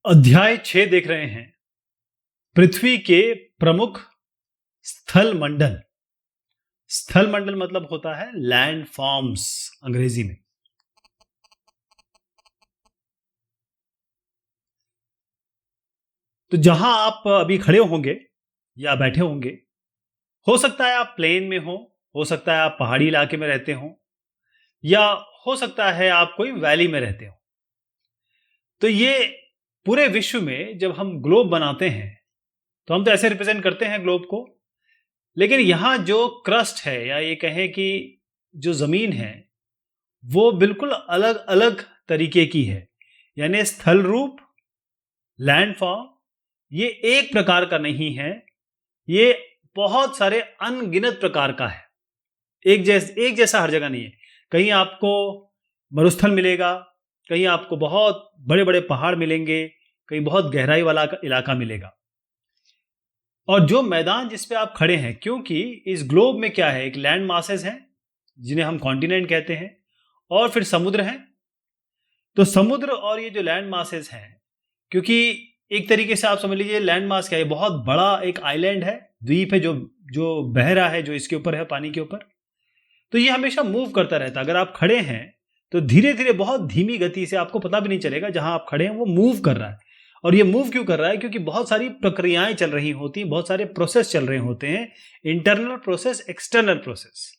अध्याय 6 देख रहे हैं। पृथ्वी के प्रमुख स्थल मंडल। स्थल मंडल मतलब होता है लैंड फॉर्म्स अंग्रेजी में। तो जहां आप अभी खड़े होंगे या बैठे होंगे, हो सकता है आप प्लेन में हो सकता है आप पहाड़ी इलाके में रहते हो, या हो सकता है आप कोई वैली में रहते हो। तो ये पूरे विश्व में जब हम ग्लोब बनाते हैं तो हम तो ऐसे रिप्रेजेंट करते हैं ग्लोब को, लेकिन यहां जो क्रस्ट है या ये कहें कि जो जमीन है वो बिल्कुल अलग अलग तरीके की है। यानी स्थल रूप, लैंडफॉर्म, ये एक प्रकार का नहीं है, ये बहुत सारे अनगिनत प्रकार का है। एक जैसा हर जगह नहीं है। कहीं आपको मरुस्थल मिलेगा, कहीं आपको बहुत बड़े बड़े पहाड़ मिलेंगे, कहीं बहुत गहराई वाला इलाका मिलेगा। और जो मैदान जिस पे आप खड़े हैं, क्योंकि इस ग्लोब में क्या है, एक लैंड मासेस हैं जिन्हें हम कॉन्टिनेंट कहते हैं, और फिर समुद्र हैं। तो समुद्र और ये जो लैंड मासेस हैं, क्योंकि एक तरीके से आप समझ लीजिए लैंड मास क्या है, बहुत बड़ा एक आइलैंड है, द्वीप है जो जो बह रहा है, जो इसके ऊपर है, पानी के ऊपर। तो ये हमेशा मूव करता रहता है। अगर आप खड़े हैं तो धीरे धीरे बहुत धीमी गति से, आपको पता भी नहीं चलेगा जहां आप खड़े हैं वो मूव कर रहा है। और ये मूव क्यों कर रहा है? क्योंकि बहुत सारी प्रक्रियाएं चल रही होती हैं, बहुत सारे प्रोसेस चल रहे होते हैं, इंटरनल प्रोसेस, एक्सटर्नल प्रोसेस।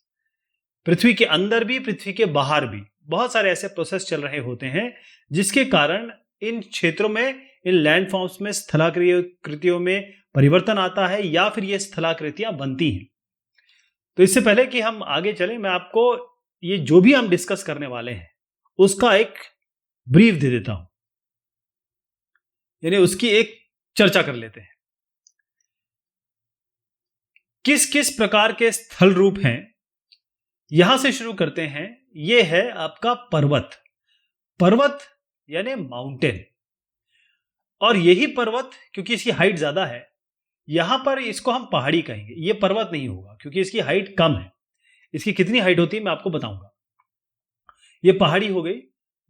पृथ्वी के अंदर भी, पृथ्वी के बाहर भी बहुत सारे ऐसे प्रोसेस चल रहे होते हैं, जिसके कारण इन क्षेत्रों में, इन लैंड फॉर्म्स में स्थलाकृतियों में परिवर्तन आता है, या फिर ये स्थलाकृतियां बनती हैं। तो इससे पहले कि हम आगे चलें, मैं आपको ये जो भी हम डिस्कस करने वाले हैं उसका एक ब्रीफ दे देता हूं, यानी उसकी एक चर्चा कर लेते हैं। किस किस प्रकार के स्थल रूप हैं, यहां से शुरू करते हैं। यह है आपका पर्वत। पर्वत यानी माउंटेन। और यही पर्वत, क्योंकि इसकी हाइट ज्यादा है, यहां पर इसको हम पहाड़ी कहेंगे। यह पर्वत नहीं होगा क्योंकि इसकी हाइट कम है। इसकी कितनी हाइट होती है मैं आपको बताऊंगा। यह पहाड़ी हो गई।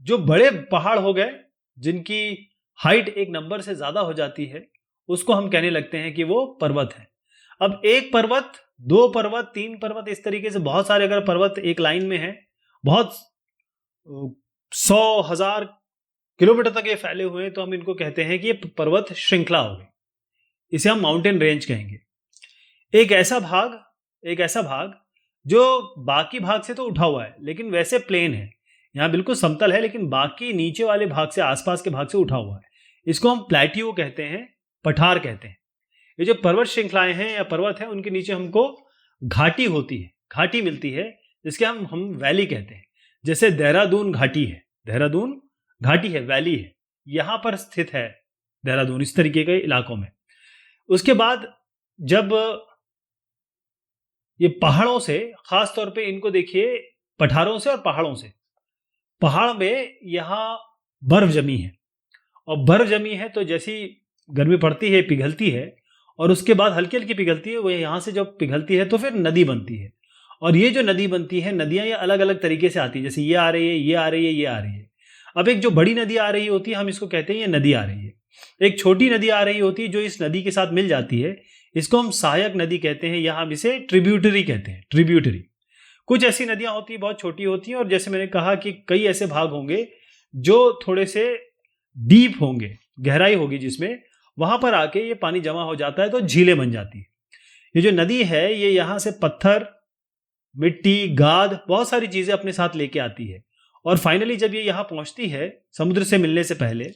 जो बड़े पहाड़ हो गए जिनकी हाइट एक नंबर से ज्यादा हो जाती है, उसको हम कहने लगते हैं कि वो पर्वत है। अब एक पर्वत, दो पर्वत, तीन पर्वत, इस तरीके से बहुत सारे अगर पर्वत एक लाइन में है, बहुत 100,000 किलोमीटर तक ये फैले हुए हैं, तो हम इनको कहते हैं कि ये पर्वत श्रृंखला हो गई। इसे हम माउंटेन रेंज कहेंगे। एक ऐसा भाग जो बाकी भाग से तो उठा हुआ है लेकिन वैसे प्लेन है, यहां बिल्कुल समतल है, लेकिन बाकी नीचे वाले भाग से, आसपास के भाग से उठा हुआ है। इसको हम प्लेट्यू कहते हैं, पठार कहते हैं। ये जो पर्वत श्रृंखलाएं हैं या पर्वत है, उनके नीचे हमको घाटी होती है, घाटी मिलती है, जिसके हम वैली कहते हैं। जैसे देहरादून घाटी है, देहरादून घाटी है, वैली है, यहां पर स्थित है देहरादून, इस तरीके के इलाकों में। उसके बाद जब ये पहाड़ों से, खास तौर पे इनको देखिए, पठारों से और पहाड़ों से, पहाड़ में यहां बर्फ जमी है, और बर्फ जमी है तो जैसी गर्मी पड़ती है, पिघलती है, और उसके बाद हल्की हल्की पिघलती है, वो यहां से जब पिघलती है तो फिर नदी बनती है। और ये जो नदी बनती है, नदियां ये अलग अलग तरीके से आती है, जैसे ये आ रही है, ये आ रही है, ये आ रही है। अब एक जो बड़ी नदी आ रही होती है, हम इसको कहते हैं ये नदी आ रही है। एक छोटी नदी आ रही होती है जो इस नदी के साथ मिल जाती है, इसको हम सहायक नदी कहते हैं, या हम इसे ट्रिब्यूटरी कहते हैं, ट्रिब्यूटरी। कुछ ऐसी नदियां होती है बहुत छोटी होती हैं, और जैसे मैंने कहा कि कई ऐसे भाग होंगे जो थोड़े से डीप होंगे, गहराई होगी जिसमें, वहां पर आके ये पानी जमा हो जाता है तो झीलें बन जाती है। ये जो नदी है ये यहां से पत्थर, मिट्टी, गाद, बहुत सारी चीजें अपने साथ लेके आती है, और फाइनली जब ये यहाँ पहुंचती है समुद्र से मिलने से पहले,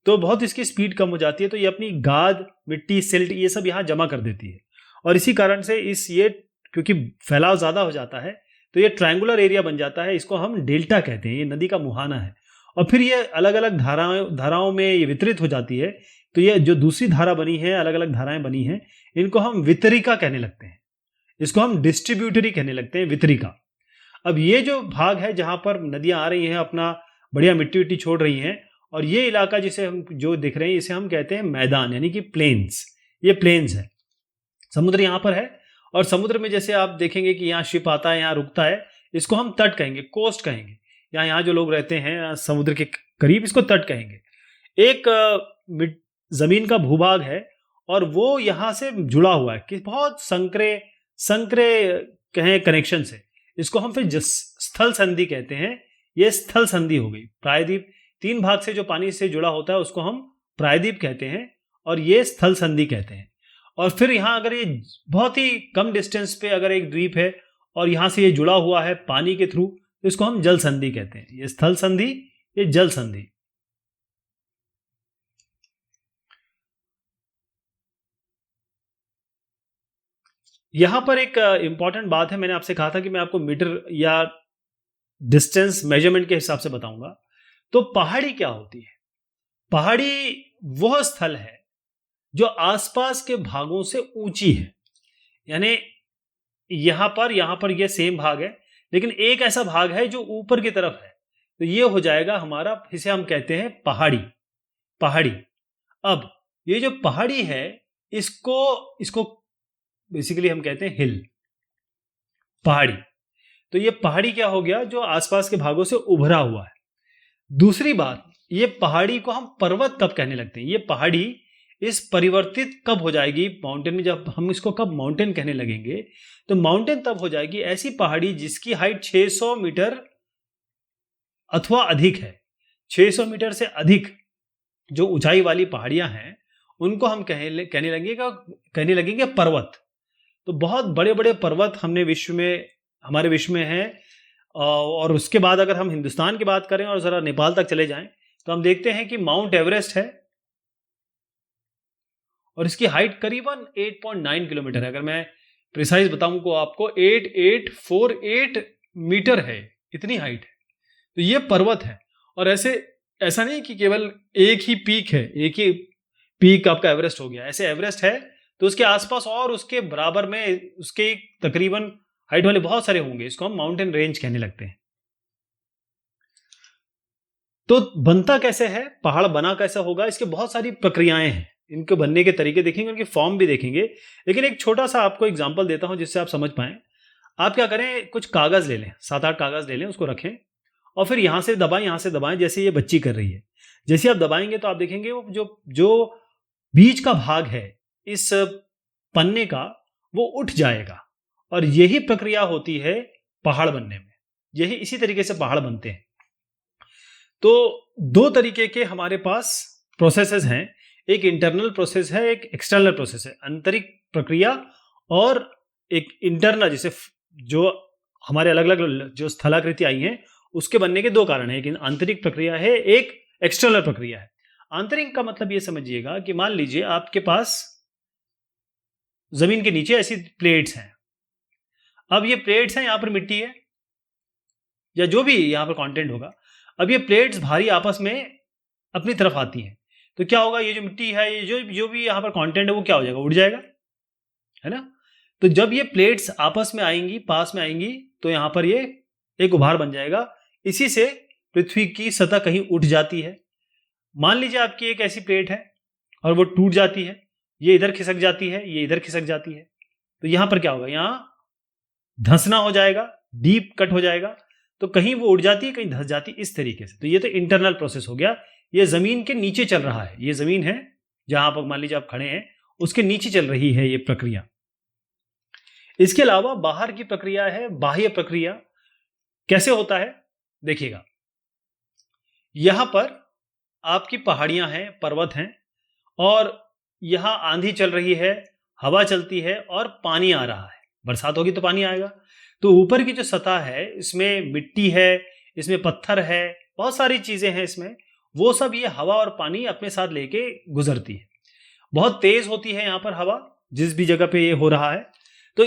तो बहुत इसकी स्पीड कम हो जाती है, तो ये अपनी गाद, मिट्टी, सिल्ट, ये सब यहाँ जमा कर देती है। और इसी कारण से ये क्योंकि फैलाव ज्यादा हो जाता है तो ये ट्रायंगुलर एरिया बन जाता है, इसको हम डेल्टा कहते हैं, ये नदी का मुहाना है। और फिर ये अलग अलग धाराओं में ये वितरित हो जाती है। तो ये जो दूसरी धारा बनी है, अलग अलग धाराएं बनी हैं, इनको हम वितरिका कहने लगते हैं, इसको हम डिस्ट्रीब्यूटरी कहने लगते हैं, वितरिका। अब ये जो भाग है जहां पर नदियां आ रही हैं, अपना बढ़िया मिट्टी विट्टी छोड़ रही हैं, और ये इलाका जिसे हम जो दिख रहे हैं, इसे हम कहते हैं मैदान, यानी कि प्लेन्स। ये प्लेन्स है। समुद्र यहाँ पर है, और समुद्र में जैसे आप देखेंगे कि यहाँ शिप आता है, यहाँ रुकता है, इसको हम तट कहेंगे, कोस्ट कहेंगे। यहाँ जो लोग रहते हैं समुद्र के करीब, इसको तट कहेंगे। एक जमीन का भूभाग है और वो यहां से जुड़ा हुआ है कि बहुत संकरे संकरे कहें कनेक्शन से, इसको हम फिर स्थल संधि कहते हैं। ये स्थल संधि हो गई। प्रायद्वीप 3 भाग से जो पानी से जुड़ा होता है उसको हम प्रायद्वीप कहते हैं और ये स्थल संधि कहते हैं। और फिर यहाँ अगर ये बहुत ही कम डिस्टेंस पे अगर एक द्वीप है और यहाँ से ये जुड़ा हुआ है पानी के थ्रू, तो इसको हम जल संधि कहते हैं। ये स्थल संधि, ये जल संधि। यहां पर एक इंपॉर्टेंट बात है, मैंने आपसे कहा था कि मैं आपको मीटर या डिस्टेंस मेजरमेंट के हिसाब से बताऊंगा। तो पहाड़ी क्या होती है? पहाड़ी वह स्थल है जो आसपास के भागों से ऊंची है। यानी यहां पर यह सेम भाग है, लेकिन एक ऐसा भाग है जो ऊपर की तरफ है, तो ये हो जाएगा हमारा, इसे हम कहते हैं पहाड़ी। पहाड़ी। अब ये जो पहाड़ी है इसको बेसिकली हम कहते हैं हिल, पहाड़ी। तो ये पहाड़ी क्या हो गया? जो आसपास के भागों से उभरा हुआ है। दूसरी बात, ये पहाड़ी को हम पर्वत कब कहने लगते हैं? ये पहाड़ी इस परिवर्तित कब हो जाएगी माउंटेन में? जब हम इसको कब माउंटेन कहने लगेंगे, तो माउंटेन तब हो जाएगी ऐसी पहाड़ी जिसकी हाइट 600 मीटर अथवा अधिक है। 600 मीटर से अधिक जो ऊंचाई वाली पहाड़ियां हैं उनको हम कहने लगेंगे पर्वत। तो बहुत बड़े बड़े पर्वत हमारे विश्व में हैं। और उसके बाद अगर हम हिंदुस्तान की बात करें और जरा नेपाल तक चले जाएं तो हम देखते हैं कि माउंट एवरेस्ट है और इसकी हाइट करीबन 8.9 किलोमीटर है। अगर मैं प्रिसाइज बताऊं को आपको 8848 मीटर है, इतनी हाइट है। तो ये पर्वत है। और ऐसा नहीं कि केवल एक ही पीक है, एक ही पीक आपका एवरेस्ट हो गया। ऐसे एवरेस्ट है तो उसके आसपास और उसके बराबर में उसके तकरीबन हाइट वाले बहुत सारे होंगे। इसको हम माउंटेन रेंज कहने लगते हैं। तो बनता कैसे है, पहाड़ बना कैसा होगा, इसके बहुत सारी प्रक्रियाएं हैं। इनके बनने के तरीके देखेंगे, उनकी फॉर्म भी देखेंगे। लेकिन एक छोटा सा आपको एग्जांपल देता हूं जिससे आप समझ पाएं। आप क्या करें, कुछ कागज ले लें, 7-8 कागज ले लें, उसको रखें और फिर यहां से दबाएं, जैसे ये बच्ची कर रही है। जैसे आप दबाएंगे तो आप देखेंगे वो जो बीच का भाग है इस पन्ने का, वो उठ जाएगा। और यही प्रक्रिया होती है पहाड़ बनने में। इसी तरीके से पहाड़ बनते हैं। तो 2 तरीके के हमारे पास प्रोसेसेस हैं। एक इंटरनल प्रोसेस है, एक एक्सटर्नल प्रोसेस है। आंतरिक प्रक्रिया और एक इंटरनल, जैसे जो हमारे अलग अलग जो स्थलाकृति आई हैं उसके बनने के 2 कारण हैं। एक आंतरिक प्रक्रिया है, एक एक्सटर्नल प्रक्रिया है। आंतरिक का मतलब ये समझिएगा कि मान लीजिए आपके पास जमीन के नीचे ऐसी प्लेट्स हैं। अब ये प्लेट्स हैं, यहां पर मिट्टी है या जो भी यहां पर कंटेंट होगा। अब ये प्लेट्स भारी आपस में अपनी तरफ आती हैं, तो क्या होगा, ये जो मिट्टी है, ये जो भी यहां पर कंटेंट है, वो क्या हो जाएगा, उड़ जाएगा, है ना। तो जब ये प्लेट्स आपस में आएंगी, पास में आएंगी, तो यहां पर ये एक उभार बन जाएगा। इसी से पृथ्वी की सतह कहीं उठ जाती है। मान लीजिए आपकी एक ऐसी प्लेट है और वो टूट जाती है, ये इधर खिसक जाती है, ये इधर खिसक जाती है, तो यहां पर क्या होगा, यहां धंसना हो जाएगा, डीप कट हो जाएगा। तो कहीं वो उड़ जाती है, कहीं धंस जाती है, इस तरीके से। तो ये तो इंटरनल प्रोसेस हो गया। ये जमीन के नीचे चल रहा है। ये जमीन है जहां पर मान लीजिए आप खड़े हैं, उसके नीचे चल रही है ये प्रक्रिया। इसके अलावा बाहर की प्रक्रिया है बाह्य प्रक्रिया। कैसे होता है देखिएगा, यहां पर आपकी पहाड़ियां हैं, पर्वत हैं, और यहां आंधी चल रही है, हवा चलती है और पानी आ रहा है। बरसात होगी तो पानी आएगा। तो ऊपर की जो सतह है इसमें मिट्टी है, इसमें पत्थर है, बहुत सारी चीजें हैं इसमें। वो सब ये हवा और पानी अपने साथ लेके गुजरती है। बहुत तेज होती है यहाँ पर हवा, जिस भी जगह पे ये हो रहा है। तो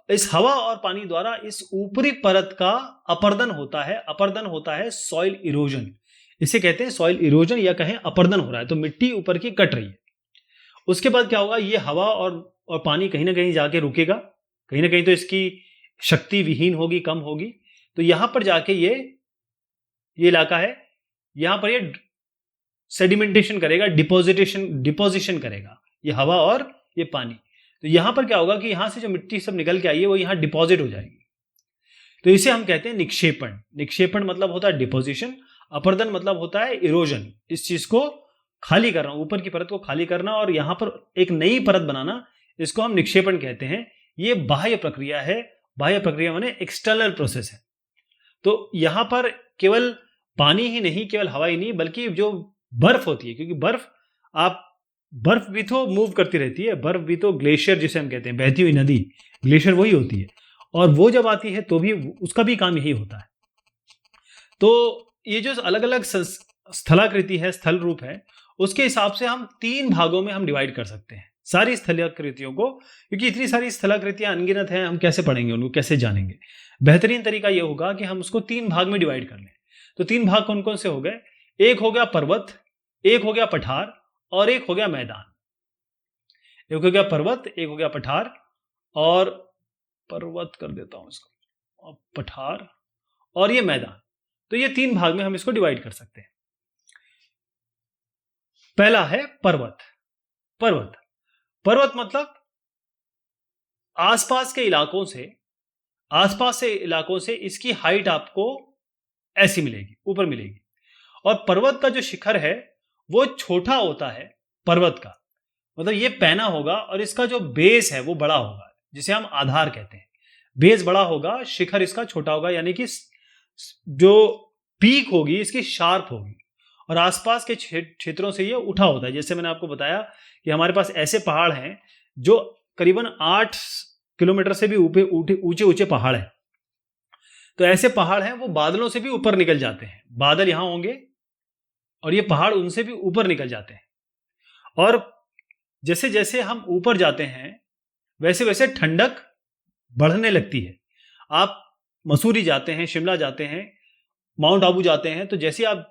इस हवा और पानी द्वारा इस ऊपरी परत का अपर्दन होता है। अपर्दन होता है सॉइल इरोजन। इसे कहते हैं सॉइल इरोजन, या कहें अपर्दन हो रहा है। तो मिट्टी ऊपर की कट रही है। उसके बाद क्या होगा, ये हवा और पानी कहीं ना कहीं जाके रुकेगा, कहीं ना कहीं तो इसकी शक्ति विहीन होगी, कम होगी। तो यहां पर जाके ये इलाका है, यहां पर ये सेडिमेंटेशन करेगा, डिपोजिशन करेगा, ये हवा और ये पानी। तो यहां पर क्या होगा कि यहां से जो मिट्टी सब निकल के आई है वो यहां डिपॉजिट हो जाएगी। तो इसे हम कहते हैं निक्षेपण। निक्षेपण मतलब होता है डिपोजिशन। अपर्दन मतलब होता है इरोजन, इस चीज को खाली करना, ऊपर की परत को खाली करना और यहां पर एक नई परत बनाना, इसको हम निक्षेपण कहते हैं। ये बाह्य प्रक्रिया है। बाह्य प्रक्रिया माने एक्सटर्नल प्रोसेस है। तो यहां पर केवल पानी ही नहीं, केवल हवा ही नहीं, बल्कि जो बर्फ होती है, क्योंकि बर्फ भी तो मूव करती रहती है, बर्फ भी तो ग्लेशियर जिसे हम कहते हैं, बहती हुई नदी, ग्लेशियर वही होती है, और वो जब आती है तो भी उसका भी काम यही होता है। तो ये जो अलग अलग स्थलाकृति है, स्थल रूप है, उसके हिसाब से हम 3 भागों में हम डिवाइड कर सकते हैं सारी स्थलाकृतियों को, क्योंकि इतनी सारी स्थलाकृतियां अनगिनत हैं, हम कैसे पढ़ेंगे उनको, कैसे जानेंगे। बेहतरीन तरीका यह होगा कि हम उसको 3 भाग में डिवाइड कर लें। तो 3 भाग कौन कौन से हो गए? एक हो गया पर्वत, एक हो गया पठार, और एक हो गया मैदान। एक हो गया पर्वत, एक हो गया पठार, और पर्वत कर देता हूं इसको, और पठार, और ये मैदान। तो ये 3 भाग में हम इसको डिवाइड कर सकते हैं। पहला है पर्वत। पर्वत मतलब आसपास के इलाकों से इसकी हाइट आपको ऐसी मिलेगी, ऊपर मिलेगी। और पर्वत का जो शिखर है वो छोटा होता है। पर्वत का मतलब ये पैना होगा और इसका जो बेस है वो बड़ा होगा, जिसे हम आधार कहते हैं। बेस बड़ा होगा, शिखर इसका छोटा होगा, यानी कि जो पीक होगी इसकी शार्प होगी, और आसपास के क्षेत्रों से ये उठा होता है। जैसे मैंने आपको बताया कि हमारे पास ऐसे पहाड़ हैं जो करीबन 8 किलोमीटर से भी ऊंचे ऊंचे पहाड़ हैं। तो ऐसे पहाड़ हैं वो बादलों से भी ऊपर निकल जाते हैं। बादल यहां होंगे और ये पहाड़ उनसे भी ऊपर निकल जाते हैं। और जैसे जैसे हम ऊपर जाते हैं वैसे वैसे ठंडक बढ़ने लगती है। आप मसूरी जाते हैं, शिमला जाते हैं, माउंट आबू जाते हैं, तो जैसे आप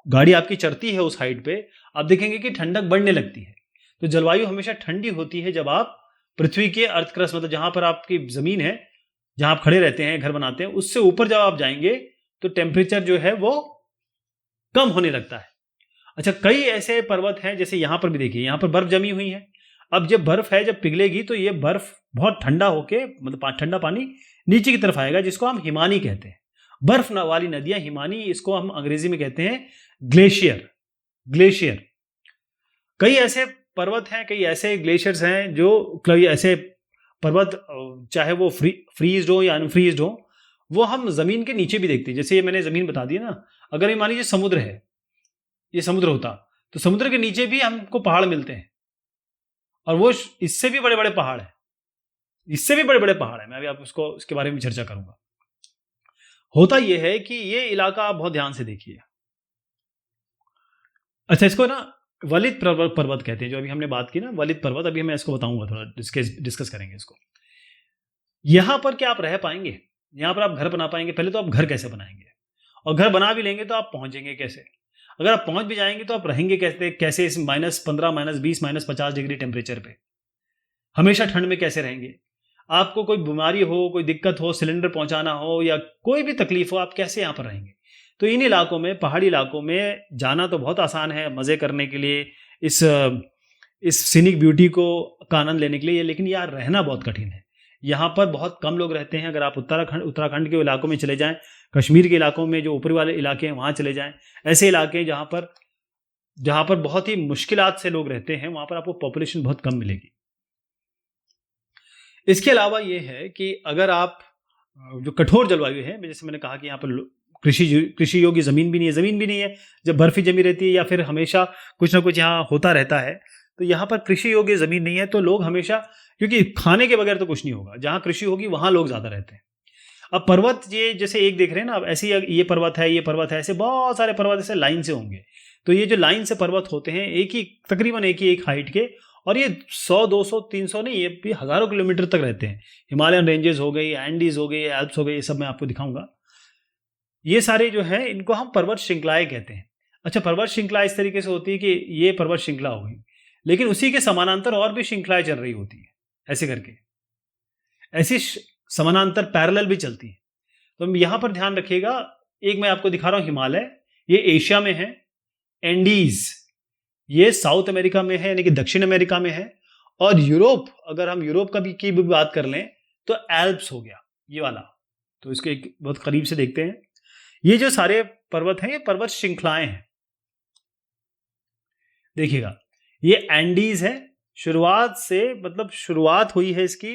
गाड़ी आपकी चढ़ती है उस हाइट पे, आप देखेंगे कि ठंडक बढ़ने लगती है। तो जलवायु हमेशा ठंडी होती है जब आप पृथ्वी के अर्थ क्रस्ट, मतलब जहां पर आपकी जमीन है, जहां आप खड़े रहते हैं, घर बनाते हैं, उससे ऊपर जब आप जाएंगे तो टेम्परेचर जो है वो कम होने लगता है। अच्छा, कई ऐसे पर्वत हैं, जैसे यहां पर भी देखिए, यहां पर बर्फ जमी हुई है। अब जब बर्फ है, जब पिघलेगी तो ये बर्फ बहुत ठंडा होके, मतलब ठंडा पानी नीचे की तरफ आएगा, जिसको हम हिमानी कहते हैं। बर्फ वाली नदियां हिमानी, इसको हम अंग्रेजी में कहते हैं ग्लेशियर। कई ऐसे पर्वत हैं, कई ऐसे ग्लेशियर्स हैं, जो कई ऐसे पर्वत, चाहे वो फ्रीज्ड हो या अनफ्रीज्ड हो, वो हम जमीन के नीचे भी देखते हैं। जैसे ये मैंने जमीन बता दी ना, अगर ये मान लीजिए समुद्र है, ये समुद्र होता, तो समुद्र के नीचे भी हमको पहाड़ मिलते हैं, और वो इससे भी बड़े बड़े पहाड़ हैं, मैं अभी आप उसको, इसके बारे में चर्चा करूंगा। होता यह है कि ये इलाका आप बहुत ध्यान से देखिए। अच्छा, इसको ना वलित पर्वत कहते हैं, जो अभी हमने बात की ना, वलित पर्वत, अभी मैं इसको बताऊंगा, थोड़ा डिस्कस करेंगे इसको। यहां पर क्या आप रह पाएंगे? यहां पर आप घर बना पाएंगे? पहले तो आप घर कैसे बनाएंगे, और घर बना भी लेंगे तो आप पहुंचेंगे कैसे? अगर आप पहुंच भी जाएंगे तो आप रहेंगे कैसे इस -15, -20, -50 डिग्री टेम्परेचर पे? हमेशा ठंड में कैसे रहेंगे? आपको कोई बीमारी हो, कोई दिक्कत हो, सिलेंडर पहुंचाना हो, या कोई भी तकलीफ हो, आप कैसे यहां पर रहेंगे? तो इन इलाकों में, पहाड़ी इलाकों में जाना तो बहुत आसान है मजे करने के लिए, इस सीनिक ब्यूटी का आनंद लेने के लिए, लेकिन यार रहना बहुत कठिन है। यहाँ पर बहुत कम लोग रहते हैं। अगर आप उत्तराखंड के इलाकों में चले जाएं, कश्मीर के इलाकों में जो ऊपरी वाले इलाके हैं वहां चले जाएं, ऐसे इलाके जहां पर बहुत ही मुश्किलात से लोग रहते हैं, वहां पर आपको पॉपुलेशन बहुत कम मिलेगी। इसके अलावा ये है कि अगर आप जो कठोर जलवायु है, जैसे मैंने कहा कि यहाँ पर कृषि योग्य जमीन भी नहीं है, जब बर्फ ही जमी रहती है या फिर हमेशा कुछ ना कुछ यहाँ होता रहता है, तो यहाँ पर कृषि योग्य जमीन नहीं है, तो लोग हमेशा, क्योंकि खाने के बगैर तो कुछ नहीं होगा, जहाँ कृषि होगी वहां लोग ज्यादा रहते हैं। अब पर्वत, ये जैसे एक देख रहे हैं ना, अब ऐसे ये पर्वत है, ऐसे बहुत सारे पर्वत ऐसे लाइन से होंगे। तो ये जो लाइन से पर्वत होते हैं, तकरीबन एक हाइट के, और ये 100, 200, 300 नहीं, ये भी हजारों किलोमीटर तक रहते हैं। हिमालयन रेंजेस हो गई, एंडीज हो गई, एल्प्स हो गई, ये सब मैं आपको दिखाऊंगा। ये सारे जो है, इनको हम पर्वत श्रृंखलाएं कहते हैं। अच्छा, पर्वत श्रृंखला इस तरीके से होती है कि ये पर्वत श्रृंखला हो गई, लेकिन उसी के समानांतर और भी श्रृंखलाएं चल रही होती है, ऐसे करके, ऐसी समानांतर पैरेलल भी चलती है। तो यहां पर ध्यान रखिएगा, एक मैं आपको दिखा रहा हूं हिमालय, ये एशिया में है। एंडीज ये साउथ अमेरिका में है, यानी कि दक्षिण अमेरिका में है। और यूरोप, अगर हम यूरोप की भी बात कर लें तो एल्प्स हो गया ये वाला। तो इसको एक बहुत करीब से देखते हैं। ये जो सारे पर्वत हैं ये पर्वत श्रृंखलाएं हैं। देखिएगा, ये एंडीज है, शुरुआत से, मतलब शुरुआत हुई है इसकी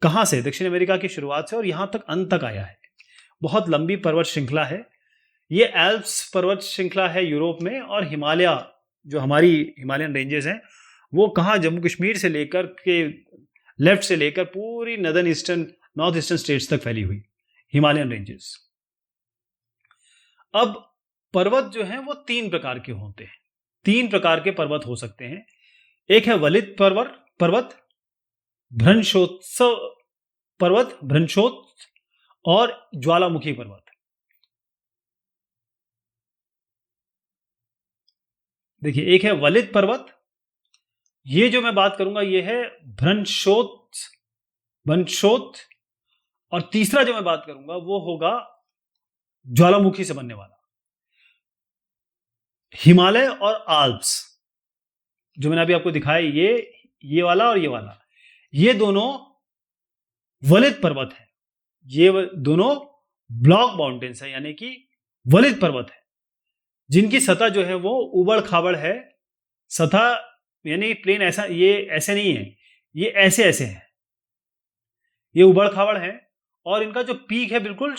कहां से, दक्षिण अमेरिका की शुरुआत से और यहां तक अंत तक आया है। बहुत लंबी पर्वत श्रृंखला है। ये एल्प्स पर्वत श्रृंखला है यूरोप में, और हिमालय जो हमारी हिमालयन रेंजेस हैं वो कहाँ, जम्मू कश्मीर से लेकर के लेफ्ट से लेकर पूरी नॉर्थ ईस्टर्न स्टेट्स तक फैली हुई हिमालयन रेंजेस। अब पर्वत जो हैं वो 3 प्रकार के होते हैं। 3 प्रकार के पर्वत हो सकते हैं। एक है वलित पर्वत, भ्रंशोत्सव पर्वत, भ्रंशोत्स, और ज्वालामुखी पर्वत। देखिए, एक है वलित पर्वत, ये जो मैं बात करूंगा ये है भ्रंशोत, और तीसरा जो मैं बात करूंगा वो होगा ज्वालामुखी से बनने वाला। हिमालय और आल्प्स जो मैंने अभी आपको दिखाया, ये वाला और ये वाला, ये दोनों वलित पर्वत है। ये दोनों ब्लॉक माउंटेन्स है, यानी कि वलित पर्वत है, जिनकी सतह जो है वो उबड़ खाबड़ है। सतह यानी प्लेन ऐसा, ये ऐसे नहीं है, ये ऐसे ऐसे है, ये उबड़ खाबड़ है, और इनका जो पीक है बिल्कुल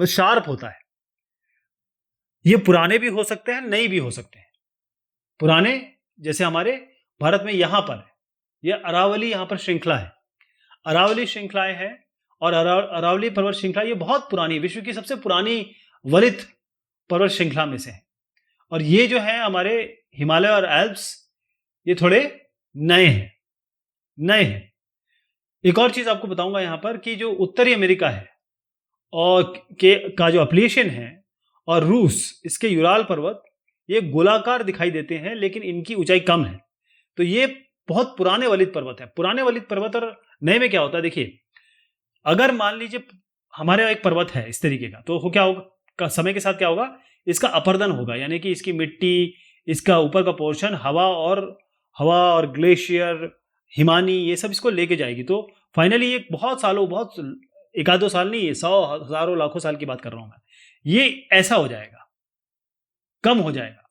शार्प होता है। ये पुराने भी हो सकते हैं, नए भी हो सकते हैं। पुराने जैसे हमारे भारत में यहां पर है, ये अरावली यहां पर श्रृंखला है, अरावली श्रृंखलाएं हैं, और अरावली पर्वत श्रृंखला ये बहुत पुरानी, विश्व की सबसे पुरानी वलित पर्वत श्रृंखला में से है। और ये जो है हमारे हिमालय और एल्प्स, ये थोड़े नए हैं। एक और चीज आपको बताऊंगा यहां पर कि जो उत्तरी अमेरिका है और का जो एप्लिएशन है, और रूस, इसके यूराल पर्वत, ये गोलाकार दिखाई देते हैं लेकिन इनकी ऊंचाई कम है। तो ये बहुत पुराने वलित पर्वत है। पुराने वलित पर्वत और नए में क्या होता है, देखिए, अगर मान लीजिए हमारे एक पर्वत है इस तरीके का, तो क्या होगा, समय के साथ क्या होगा, इसका अपरदन होगा, यानी कि इसकी मिट्टी, इसका ऊपर का पोर्शन हवा और ग्लेशियर, हिमानी, ये सब इसको लेके जाएगी। तो फाइनली ये बहुत एक आध 2 साल नहीं, ये 100 हजारों लाखों साल की बात कर रहा हूं मैं, ये ऐसा हो जाएगा, कम हो जाएगा।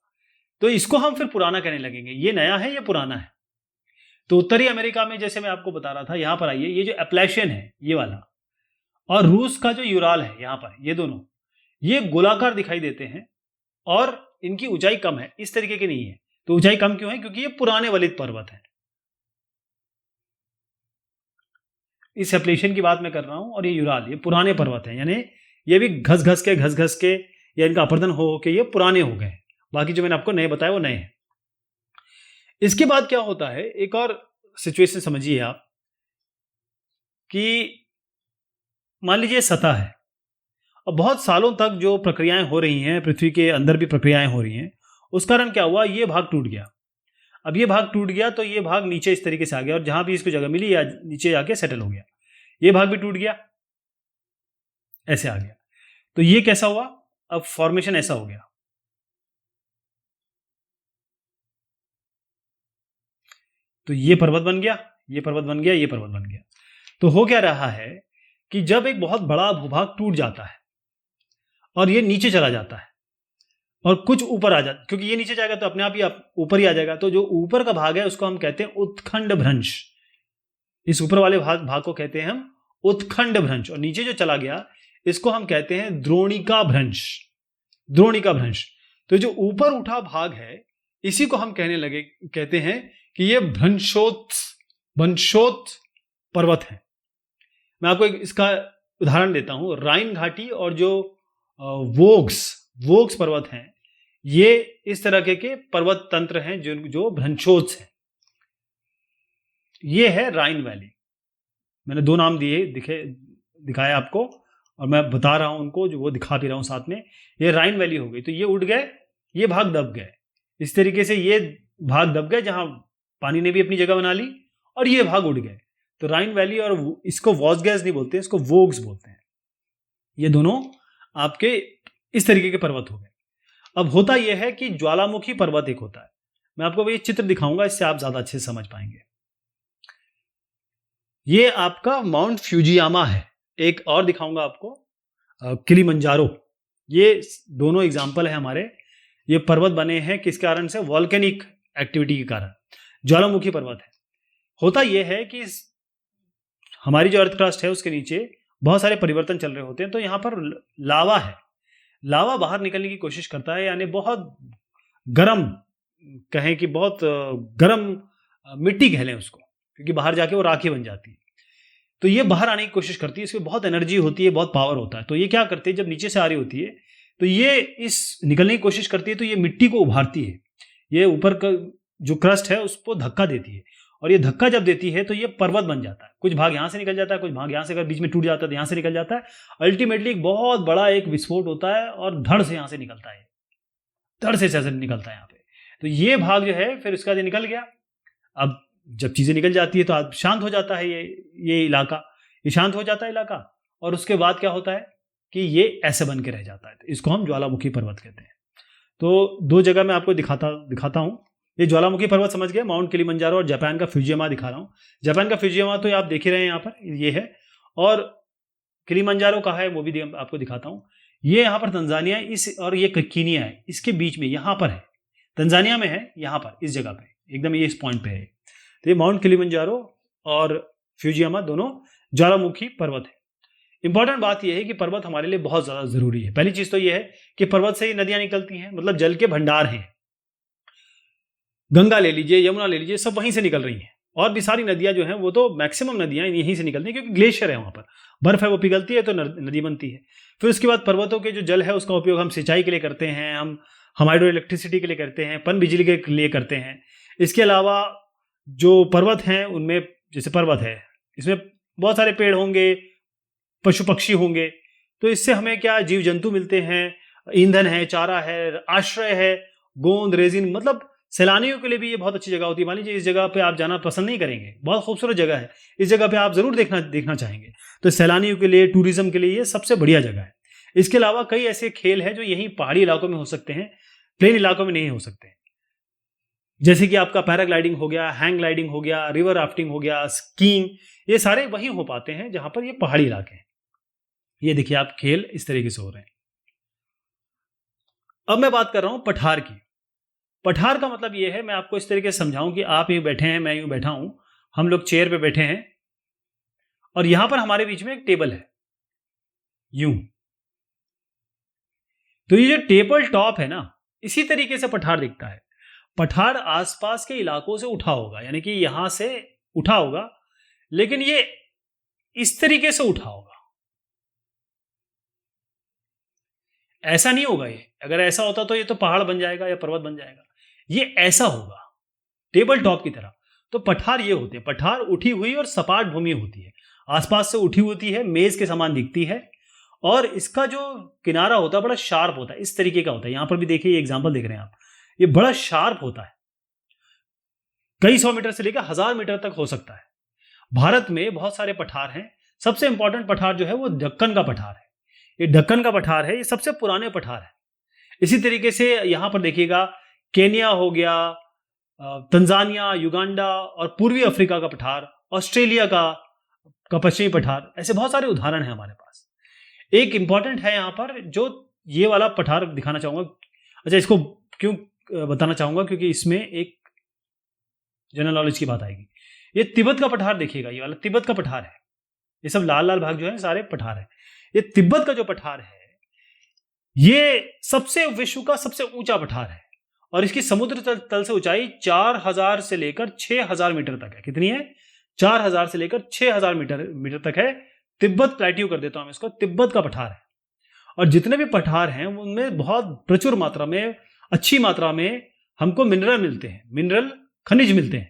तो इसको हम फिर पुराना कहने लगेंगे, ये नया है, ये पुराना है। तो उत्तरी अमेरिका में जैसे मैं आपको बता रहा था, यहां पर आइए, ये जो एप्लेशियन है ये वाला, और रूस का जो यूराल है यहां पर, ये दोनों, ये गोलाकार दिखाई देते हैं और इनकी ऊंचाई कम है, इस तरीके की नहीं है। तो ऊंचाई कम क्यों है, क्योंकि ये पुराने वलित पर्वत है। इस एप्लेशियन की बात मैं कर रहा हूं, और ये यूराल, ये पुराने पर्वत है, यानी ये भी घस घस के या इनका अपरदन हो के ये पुराने हो गए। बाकी जो मैंने आपको नए बताया वो नए हैं। इसके बाद क्या होता है, एक और सिचुएशन समझिए आप, कि मान लीजिए सतह है, अब बहुत सालों तक जो प्रक्रियाएं हो रही हैं, पृथ्वी के अंदर भी प्रक्रियाएं हो रही हैं, उस कारण क्या हुआ, ये भाग टूट गया। अब ये भाग टूट गया तो ये भाग नीचे इस तरीके से आ गया, और जहां भी इसको जगह मिली या नीचे जाके सेटल हो गया। ये भाग भी टूट गया, ऐसे आ गया। तो ये कैसा हुआ, अब फॉर्मेशन ऐसा हो गया। तो ये पर्वत बन गया, ये पर्वत बन गया, ये पर्वत बन गया। तो हो क्या रहा है कि जब एक बहुत बड़ा भूभाग टूट जाता है और ये नीचे चला जाता है और कुछ ऊपर आ जाता, क्योंकि ये नीचे जाएगा तो अपने आप ही ऊपर ही आ जाएगा, तो जो ऊपर का भाग है उसको हम कहते हैं उत्खंड भ्रंश। इस ऊपर वाले भाग को कहते हैं हम उत्खंड भ्रंश, और नीचे जो चला गया इसको हम कहते हैं द्रोणिका भ्रंश। द्रोणिका भ्रंश। तो जो ऊपर उठा भाग है इसी को हम कहते हैं कि ये भ्रंशोत पर्वत है। मैं आपको इसका उदाहरण देता हूं, राइन घाटी और जो वोग्स पर्वत हैं, ये इस तरह के पर्वत तंत्र हैं जो भ्रंशोत्स हैं। ये है राइन वैली, मैंने 2 नाम दिखाया आपको, और मैं बता रहा हूं उनको, जो वो दिखा भी रहा हूं साथ में। ये राइन वैली हो गई, तो ये उड़ गए, ये भाग दब गए। इस तरीके से ये भाग दब गए जहां पानी ने भी अपनी जगह बना ली, और ये भाग उड़ गए। तो राइन वैली, और इसको वॉसगैस नहीं बोलते, इसको वोग्स बोलते हैं। ये दोनों आपके इस तरीके के पर्वत हो गए। अब होता यह है कि ज्वालामुखी पर्वत एक होता है, मैं आपको ये चित्र दिखाऊंगा, इससे आप ज्यादा अच्छे से समझ पाएंगे। ये आपका माउंट फ्यूजियामा है। एक और दिखाऊंगा आपको, किलिमंजारो, ये दोनों एग्जाम्पल है हमारे। ये पर्वत बने हैं किस कारण से? वॉल्केनिक एक्टिविटी के कारण, ज्वालामुखी पर्वत है। होता यह है कि हमारी जो अर्थ क्रस्ट है उसके नीचे बहुत सारे परिवर्तन चल रहे होते हैं, तो यहाँ पर लावा है, लावा बाहर निकलने की कोशिश करता है, यानी बहुत गर्म, कहें कि बहुत गर्म मिट्टी कह लें उसको, क्योंकि बाहर जाके वो राखी बन जाती है। तो ये बाहर आने की कोशिश करती है, इसमें बहुत एनर्जी होती है, बहुत पावर होता है। तो ये क्या करती है, जब नीचे से आ रही होती है तो ये इस निकलने की कोशिश करती है, तो ये मिट्टी को उभारती है, ये ऊपर का जो क्रस्ट है उसको धक्का देती है, और ये धक्का जब देती है तो ये पर्वत बन जाता है। कुछ भाग यहाँ से निकल जाता है, कुछ भाग यहाँ से अगर बीच में टूट जाता है तो यहाँ से निकल जाता है। अल्टीमेटली एक बहुत बड़ा एक विस्फोट होता है और धड़ से यहाँ से निकलता है, धड़ से ऐसे निकलता है यहाँ पे। तो ये भाग जो है फिर उसका निकल गया। अब जब चीजें निकल जाती है तो आज शांत हो जाता है ये इलाका, ये शांत हो जाता है इलाका, और उसके बाद क्या होता है कि ये ऐसे बन के रह जाता है। तो इसको हम ज्वालामुखी पर्वत कहते हैं। तो दो जगह मैं आपको दिखाता हूँ। ये ज्वालामुखी पर्वत समझ गए, माउंट किलिमंजारो, और जापान का फ्यूजियामा दिखा रहा हूँ। जापान का फ्यूजियामा तो आप देख ही रहे हैं यहाँ पर, ये है, और किलिमंजारो का है वो भी आपको दिखाता हूँ। ये यहाँ पर तंजानिया और ये कीनिया है, इसके बीच में यहाँ पर है, तंजानिया में है, यहाँ पर इस जगह पे एकदम ये इस पॉइंट पे है। तो ये माउंट किलिमंजारो और फ्यूजियामा दोनों ज्वालामुखी पर्वत है। इंपॉर्टेंट बात यह है कि पर्वत हमारे लिए बहुत ज्यादा जरूरी है। पहली चीज तो यह है कि पर्वत से ही नदियां निकलती हैं, मतलब जल के भंडार हैं। गंगा ले लीजिए, यमुना ले लीजिए, सब वहीं से निकल रही हैं। और भी सारी नदियां जो हैं वो तो मैक्सिमम नदियां यहीं से निकलती हैं, क्योंकि ग्लेशियर है वहां पर, बर्फ है वो पिघलती है तो नदी बनती है। फिर उसके बाद पर्वतों के जो जल है उसका उपयोग हम सिंचाई के लिए करते हैं, हम हाइड्रो इलेक्ट्रिसिटी के लिए करते हैं, पन बिजली के लिए करते हैं। इसके अलावा जो पर्वत हैं उनमें, जैसे पर्वत है इसमें बहुत सारे पेड़ होंगे, पशु पक्षी होंगे, तो इससे हमें क्या जीव जंतु मिलते हैं, ईंधन है, चारा है, आश्रय है, गोंद, रेजिन, मतलब सैलानियों के लिए भी ये बहुत अच्छी जगह होती है। मान लीजिए इस जगह पे आप जाना पसंद नहीं करेंगे, बहुत खूबसूरत जगह है, इस जगह पे आप जरूर देखना चाहेंगे, तो सैलानियों के लिए, टूरिज्म के लिए ये सबसे बढ़िया जगह है। इसके अलावा कई ऐसे खेल हैं जो यहीं पहाड़ी इलाकों में हो सकते हैं, प्लेन इलाकों में नहीं हो सकते, जैसे कि आपका पैराग्लाइडिंग हो गया, हैंग ग्लाइडिंग हो गया, रिवर राफ्टिंग हो गया, स्कीइंग, ये सारे वहीं हो पाते हैं जहां पर ये पहाड़ी इलाके हैं। ये देखिए आप खेल इस तरीके से हो रहे हैं। अब मैं बात कर रहा हूं पठार की। पठार का मतलब यह है, मैं आपको इस तरीके से समझाऊं कि आप यूं बैठे हैं, मैं यूं बैठा हूं, हम लोग चेयर पे बैठे हैं, और यहां पर हमारे बीच में एक टेबल है, यूं। तो ये जो टेबल टॉप है ना, इसी तरीके से पठार दिखता है। पठार आसपास के इलाकों से उठा होगा, यानी कि यहां से उठा होगा, लेकिन ये इस तरीके से उठा होगा, ऐसा नहीं होगा। ये अगर ऐसा होता तो ये तो पहाड़ बन जाएगा या पर्वत बन जाएगा, ये ऐसा होगा टेबल टॉप की तरह। तो पठार ये होते हैं, पठार उठी हुई और सपाट भूमि होती है, आसपास से उठी होती है, मेज के समान दिखती है, और इसका जो किनारा होता है बड़ा शार्प होता है, इस तरीके का होता है। यहां पर भी देखिए, ये एग्जांपल देख रहे हैं आप, ये बड़ा शार्प होता है, कई 100 मीटर से लेकर 1000 मीटर तक हो सकता है। भारत में बहुत सारे पठार हैं। सबसे इंपॉर्टेंट पठार जो है वो दक्कन का पठार है। ये दक्कन का पठार है, ये सबसे पुराने पठार है। इसी तरीके से यहां पर देखिएगा, केन्या हो गया, तंजानिया, युगांडा और पूर्वी अफ्रीका का पठार, ऑस्ट्रेलिया का पश्चिमी पठार, ऐसे बहुत सारे उदाहरण हैं हमारे पास। एक इंपॉर्टेंट है यहां पर, जो ये वाला पठार दिखाना चाहूंगा। अच्छा, इसको क्यों बताना चाहूंगा, क्योंकि इसमें एक जनरल नॉलेज की बात आएगी। ये तिब्बत का पठार देखिएगा, ये वाला तिब्बत का पठार है, ये सब लाल लाल भाग जो है सारे पठार है। ये तिब्बत का जो पठार है, ये सबसे विश्व का सबसे ऊंचा पठार है, और इसकी समुद्र तल से ऊंचाई 4000 से लेकर 6000 मीटर तक है। कितनी है? 4000 से लेकर 6000 मीटर तक है। तिब्बत प्लेट्यू कर देता हूं इसको, तिब्बत का पठार है। और जितने भी पठार हैं उनमें बहुत प्रचुर मात्रा में, अच्छी मात्रा में हमको मिनरल मिलते हैं, मिनरल खनिज मिलते हैं,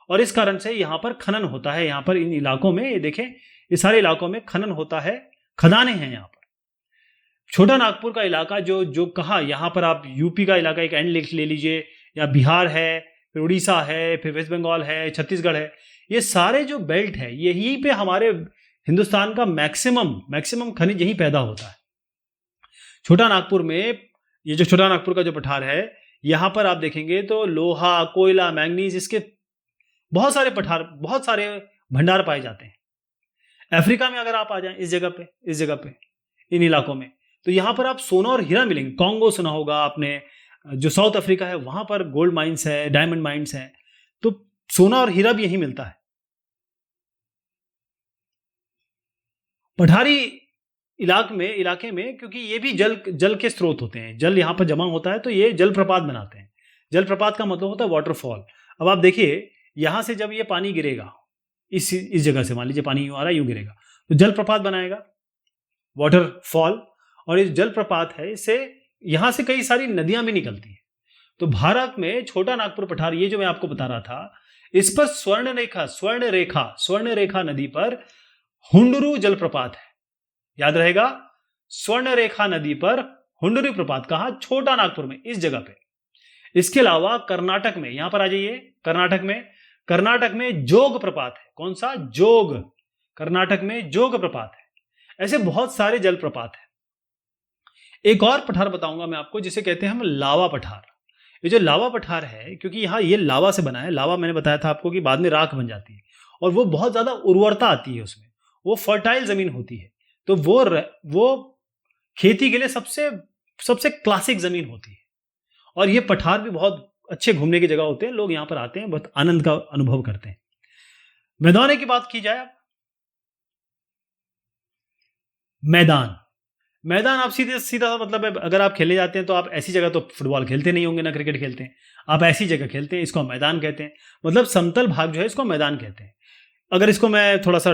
और इस कारण से यहां पर खनन होता है। यहां पर इन इलाकों में, ये देखें, ये सारे इलाकों में खनन होता है, खदानें हैं यहां पर। छोटा नागपुर का इलाका जो कहा, यहां पर आप यूपी का इलाका एक एंड ले लीजिए, या बिहार है, फिर उड़ीसा है, फिर वेस्ट बंगाल है, छत्तीसगढ़ है, ये सारे जो बेल्ट है, यहीं पे हमारे हिंदुस्तान का मैक्सिमम खनिज यहीं पैदा होता है। छोटा नागपुर में, ये जो छोटा नागपुर का जो पठार है, यहां पर आप देखेंगे तो लोहा, कोयला, मैंगनीज, इसके बहुत सारे पठार, बहुत सारे भंडार पाए जाते हैं। अफ्रीका में अगर आप आ जाएं, इस जगह पे, इन इलाकों में, तो यहाँ पर आप सोना और हीरा मिलेंगे। कॉन्गो सुना होगा आपने, जो साउथ अफ्रीका है वहां पर गोल्ड माइंस है, डायमंड माइंस है, तो सोना और हीरा भी यहीं मिलता है। पठारी इलाके में क्योंकि ये भी जल के स्रोत होते हैं, जल यहाँ पर जमा होता है तो ये जलप्रपात बनाते हैं। जलप्रपात का मतलब होता है वाटरफॉल। अब आप देखिए यहां से जब ये पानी गिरेगा, इस जगह से मान लीजिए पानी यूं आ रहा है, यूं गिरेगा तो जलप्रपात बनाएगा, वाटरफॉल। और ये जलप्रपात है, इससे यहां से कई सारी नदियां भी निकलती हैं। तो भारत में छोटा नागपुर पठार, ये जो मैं आपको बता रहा था, इस पर स्वर्ण रेखा नदी पर हुंडरू जलप्रपात है। याद रहेगा, स्वर्ण रेखा नदी पर हुंडरू प्रपात, कहा? छोटा नागपुर में, इस जगह पे। इसके अलावा कर्नाटक में, यहां पर आ जाइए, कर्नाटक में जोग प्रपात है। कौन सा? जोग। कर्नाटक में जोग प्रपात है। ऐसे बहुत सारे जलप्रपात है। एक और पठार बताऊंगा मैं आपको, जिसे कहते हैं हम लावा पठार। ये जो लावा पठार है, क्योंकि यहां ये लावा से बना है। लावा मैंने बताया था आपको कि बाद में राख बन जाती है और वो बहुत ज्यादा उर्वरता आती है उसमें, वो फर्टाइल जमीन होती है। तो वो खेती के लिए सबसे क्लासिक जमीन होती है। और ये पठार भी बहुत अच्छे घूमने की जगह होते हैं, लोग यहां पर आते हैं, बहुत आनंद का अनुभव करते हैं। मैदान की बात की जाए, मैदान आप सीधा मतलब है, अगर आप खेलने जाते हैं तो आप ऐसी जगह तो फुटबॉल खेलते नहीं होंगे ना क्रिकेट खेलते हैं, आप ऐसी जगह खेलते हैं, इसको मैदान कहते हैं। मतलब समतल भाग जो है इसको मैदान कहते हैं। अगर इसको मैं थोड़ा सा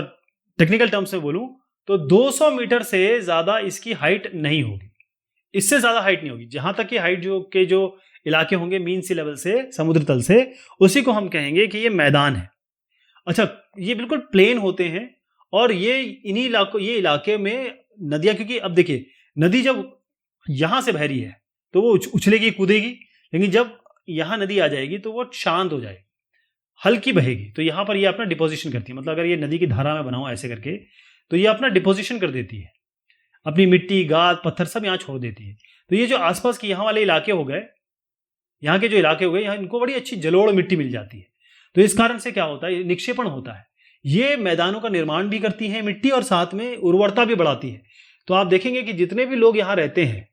टेक्निकल टर्म्स में बोलूं तो 200 मीटर से ज्यादा इसकी हाइट नहीं होगी, इससे ज्यादा हाइट नहीं होगी। जहां तक की हाइट जो इलाके होंगे मीन सी लेवल से, समुद्र तल से, उसी को हम कहेंगे कि ये मैदान है। अच्छा, ये बिल्कुल प्लेन होते हैं और ये इलाके में नदियां, क्योंकि अब देखिए नदी जब यहां से बह रही है तो वो उछलेगी कूदेगी, लेकिन जब यहां नदी आ जाएगी तो वो शांत हो जाएगी, हल्की बहेगी। तो यहां पर ये अपना डिपोजिशन करती है। मतलब अगर ये नदी की धारा में बनाओ ऐसे करके, तो ये अपना डिपोजिशन कर देती है, अपनी मिट्टी, गाद, पत्थर सब यहां छोड़ देती है। तो ये जो आसपास के यहां वाले इलाके हो गए, यहाँ के जो इलाके हो गए, यहाँ इनको बड़ी अच्छी जलोढ़ मिट्टी मिल जाती है। तो इस कारण से क्या होता है, निक्षेपण होता है। ये मैदानों का निर्माण भी करती है मिट्टी और साथ में उर्वरता भी बढ़ाती है। तो आप देखेंगे कि जितने भी लोग यहाँ रहते हैं,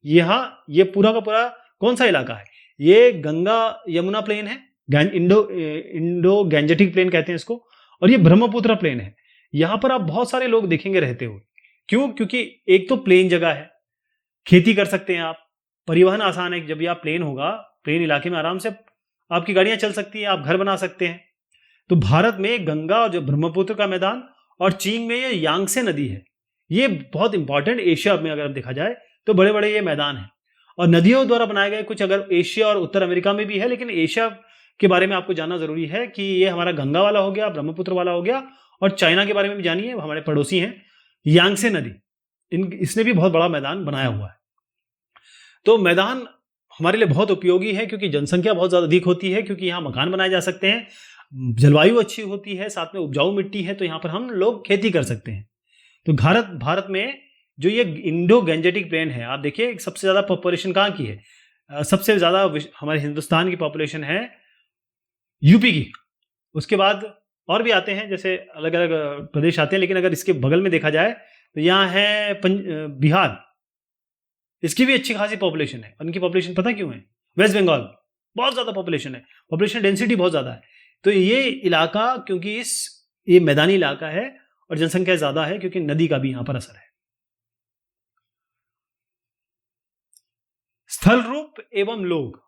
ये पूरा का पूरा कौन सा इलाका है, ये गंगा यमुना प्लेन है, इंडो गैंजेटिक प्लेन कहते हैं इसको, और ये ब्रह्मपुत्र प्लेन है। यहां पर आप बहुत सारे लोग देखेंगे रहते हुए। क्यों? क्योंकि एक तो प्लेन जगह है, खेती कर सकते हैं आप, परिवहन आसान है। जब भी आप प्लेन होगा, प्लेन इलाके में आराम से आपकी गाड़ियां चल सकती हैं, आप घर बना सकते हैं। तो भारत में गंगा और जो ब्रह्मपुत्र का मैदान, और चीन में ये यांगसे नदी है, ये बहुत इंपॉर्टेंट, एशिया में अगर देखा जाए तो बड़े बड़े ये मैदान हैं। और नदियों द्वारा बनाए गए कुछ अगर एशिया और उत्तर अमेरिका में भी है, लेकिन एशिया के बारे में आपको जानना जरूरी है कि ये हमारा गंगा वाला हो गया, ब्रह्मपुत्र वाला हो गया, और चाइना के बारे में भी जानिए, हमारे पड़ोसी हैं यांगसे नदी, इसने भी बहुत बड़ा मैदान बनाया हुआ है। तो मैदान हमारे लिए बहुत उपयोगी है, क्योंकि जनसंख्या बहुत ज्यादा अधिक होती है, क्योंकि यहाँ मकान बनाए जा सकते हैं, जलवायु अच्छी होती है, साथ में उपजाऊ मिट्टी है, तो यहाँ पर हम लोग खेती कर सकते हैं। तो भारत में जो ये इंडो गैंजेटिक प्लेन है, आप देखिए सबसे ज्यादा पॉपुलेशन कहाँ की है, सबसे ज्यादा हमारे हिंदुस्तान की पॉपुलेशन है यूपी की। उसके बाद और भी आते हैं, जैसे अलग अलग प्रदेश आते हैं, लेकिन अगर इसके बगल में देखा जाए तो यहाँ है बिहार, इसकी भी अच्छी खासी पॉपुलेशन है। उनकी पॉपुलेशन पता क्यों है? वेस्ट बंगाल बहुत ज्यादा पॉपुलेशन है, पॉपुलेशन डेंसिटी बहुत ज्यादा है। तो ये इलाका, क्योंकि ये मैदानी इलाका है और जनसंख्या ज्यादा है, क्योंकि नदी का भी यहां पर असर है। स्थल रूप एवं लोग।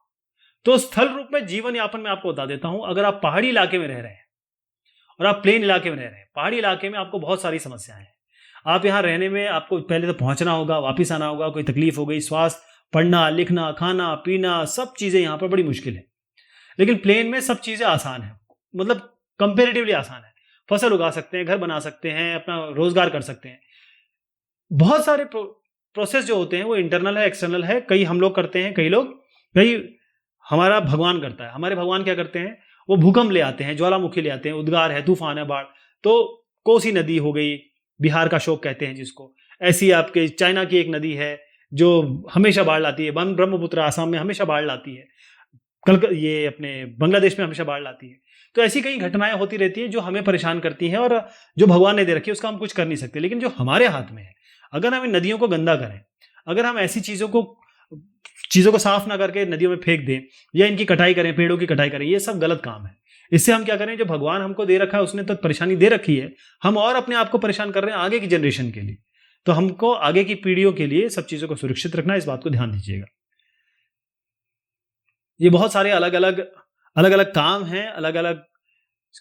तो स्थल रूप में जीवन यापन में आपको बता देता हूं। अगर आप पहाड़ी इलाके में रह रहे हैं और आप प्लेन इलाके में रह रहे हैं, पहाड़ी इलाके में आपको बहुत सारी समस्याएं हैं। आप यहां रहने में आपको पहले तो पहुंचना होगा, वापिस आना होगा, कोई तकलीफ हो गई, स्वास्थ्य, पढ़ना लिखना, खाना पीना, सब चीजें यहां पर बड़ी मुश्किल है। लेकिन प्लेन में सब चीजें आसान है, मतलब कंपेरेटिवली आसान है। फसल उगा सकते हैं, घर बना सकते हैं, अपना रोजगार कर सकते हैं। बहुत सारे प्रोसेस जो होते हैं वो इंटरनल है, एक्सटर्नल है। कई हम लोग करते हैं, कई हमारा भगवान करता है। हमारे भगवान क्या करते हैं, वो भूकंप ले आते हैं, ज्वालामुखी ले आते हैं, उद्गार है, तूफान है, बाढ़। तो कोसी नदी हो गई, बिहार का शोक कहते हैं जिसको, ऐसी आपके चाइना की एक नदी है जो हमेशा बाढ़ लाती है, ब्रह्मपुत्र आसाम में हमेशा बाढ़ लाती है, ये अपने बांग्लादेश में हमेशा बाढ़ लाती है। तो ऐसी कई घटनाएं होती रहती हैं जो हमें परेशान करती हैं, और जो भगवान ने दे रखी है उसका हम कुछ कर नहीं सकते। लेकिन जो हमारे हाथ में है, अगर हम इन नदियों को गंदा करें, अगर हम ऐसी चीज़ों को साफ ना करके नदियों में फेंक दें या इनकी कटाई करें, पेड़ों की कटाई करें, ये सब गलत काम है। इससे हम क्या करें, जो भगवान हमको दे रखा है उसने तो परेशानी दे रखी है, हम और अपने आप को परेशान कर रहे हैं आगे की जनरेशन के लिए। तो हमको आगे की पीढ़ियों के लिए सब चीज़ों को सुरक्षित रखना है, इस बात को ध्यान दीजिएगा। ये बहुत सारे अलग अलग काम हैं, अलग अलग,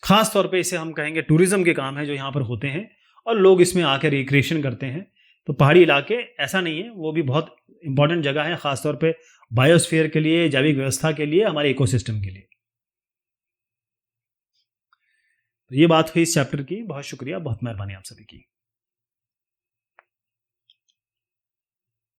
खास तौर पे इसे हम कहेंगे टूरिज्म के काम है जो यहाँ पर होते हैं और लोग इसमें आकर रिक्रिएशन करते हैं। तो पहाड़ी इलाके ऐसा नहीं है, वो भी बहुत इंपॉर्टेंट जगह है, खासतौर पे बायोस्फीयर के लिए, जैविक व्यवस्था के लिए, हमारे इकोसिस्टम के लिए। तो ये बात हुई इस चैप्टर की। बहुत शुक्रिया, बहुत मेहरबानी आप सभी की।